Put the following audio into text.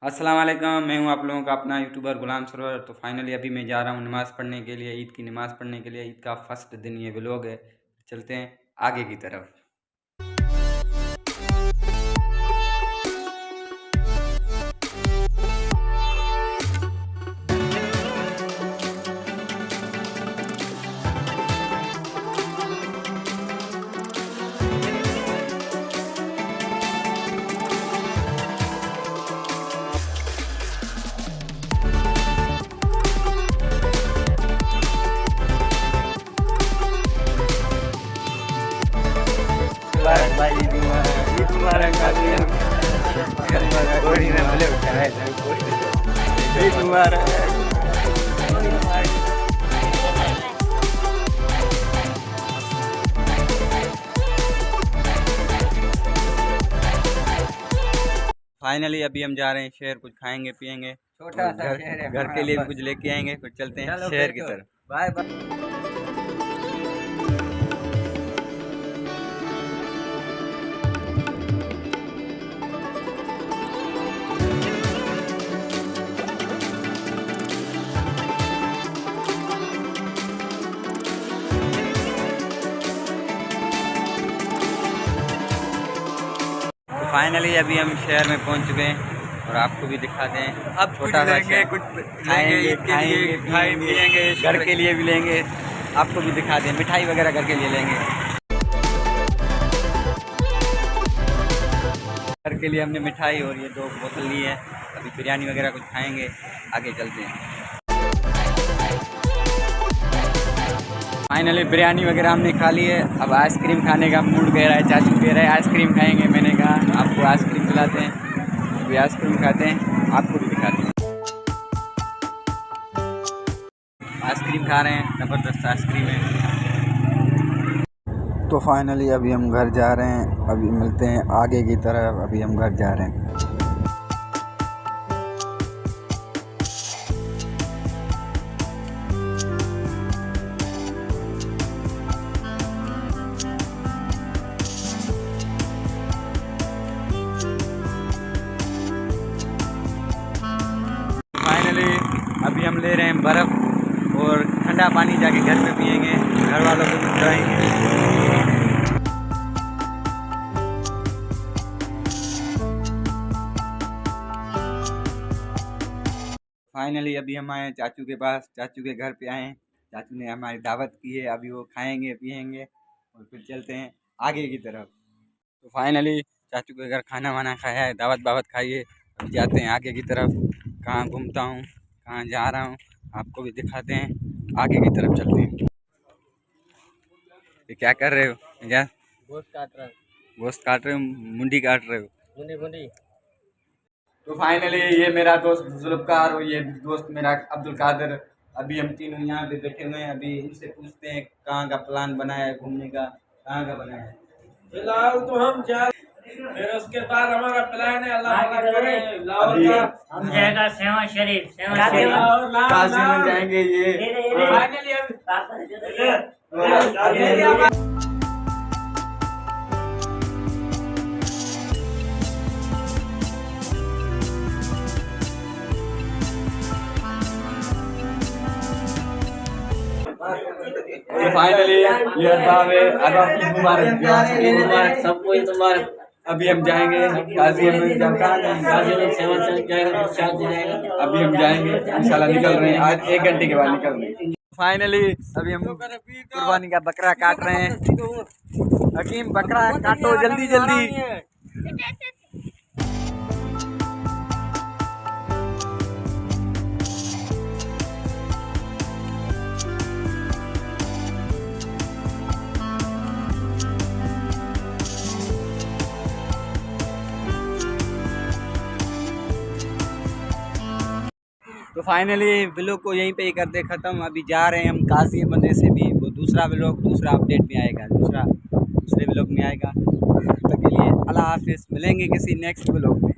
अस्सलाम वालेकुम, मैं हूं आप लोगों का अपना यूट्यूबर गुलाम सरवर। तो फाइनली अभी मैं जा रहा हूं नमाज़ पढ़ने के लिए, ईद की नमाज़ पढ़ने के लिए। ईद का फर्स्ट दिन ये व्लॉग है। चलते हैं आगे की तरफ। फाइनली अभी हम जा रहे हैं शहर, कुछ खाएंगे पिएंगे, छोटा सा घर के लिए भी कुछ लेके आएंगे। फिर चलते हैं शहर की तरफ। Bye bye. फाइनली अभी हम शहर में पहुंच चुके हैं और आपको भी दिखाते हैं। अब छोटा सा कुछ खाएंगे पिएंगे, घर के लिए भी लेंगे, आपको भी दिखाते हैं। मिठाई वगैरह घर के लिए लेंगे। घर के लिए हमने मिठाई और ये 2 बोतल ली है। अभी बिरयानी वगैरह कुछ खाएंगे, आगे चलते हैं। फाइनली बिरयानी वगैरह हमने खा ली है। अब आइसक्रीम खाने का मूड कह रहा है, चाचू कह रहे हैं आइसक्रीम खाएंगे। मैंने कहा आपको आइसक्रीम खिलाते हैं। अभी आइसक्रीम खाते हैं, आपको भी दिखाते हैं। आइसक्रीम खा रहे हैं, ज़बरदस्त आइसक्रीम है। तो फाइनली अभी हम घर जा रहे हैं। अभी मिलते हैं आगे की तरफ। अभी हम घर जा रहे हैं। फाइनली अभी हम ले रहे हैं बर्फ़ और ठंडा पानी, जाके घर में पिएंगे, घर वालों को भी खिलाएंगे। फाइनली अभी हम आए चाचू के पास, चाचू के घर पे आए हैं। चाचू ने हमारी दावत की है, अभी वो खाएंगे पिएंगे और फिर चलते हैं आगे की तरफ। तो फाइनली चाचू के घर खाना वाना खाया है, दावत बावत खाई है। अभी जाते हैं आगे की तरफ। कहाँ घूमता हूँ, कहाँ जा रहा हूँ, आपको भी दिखाते हैं। आगे की तरफ चलते हैं। ये क्या कर रहे हो? क्या गोश्त काट रहा है? गोश्त काट रहे हो? मुंडी काट रहे हो? मुंडी। तो फाइनली ये मेरा दोस्त जुल्फकार और ये दोस्त मेरा अब्दुल कादिर। अभी हम तीनों यहाँ पे बैठे हुए हैं। अभी इनसे पूछते हैं कहाँ का प्लान बनाया है घूमने का, कहाँ का बनाया है। फिलहाल तो हम जा, फिर उसके बाद हमारा प्लान है अल्लाह करे हम जाएगा सेवा शरीफ, काशी में जाएंगे। ये फाइनली ये मुबारक सबको तुम्हारे। अभी हम जाएंगे गाजी में, गाजी में सेवा जाएगा, जाएगा। अभी हम जाएंगे इंशाल्लाह। निकल रहे हैं आज 1 घंटे के बाद निकल रहे हैं। फाइनली अभी हम कुर्बानी का बकरा काट रहे हैं। हकीम बकरा काटो जल्दी जल्दी। तो फाइनली व्लॉग को यहीं पे ही करते ख़त्म। अभी जा रहे हैं हम काजी बंदे से भी, वो दूसरा व्लॉग, दूसरा अपडेट में आएगा, दूसरे व्लॉग में आएगा। तब तक के लिए अल्लाह हाफिज़। मिलेंगे किसी नेक्स्ट व्लॉग में।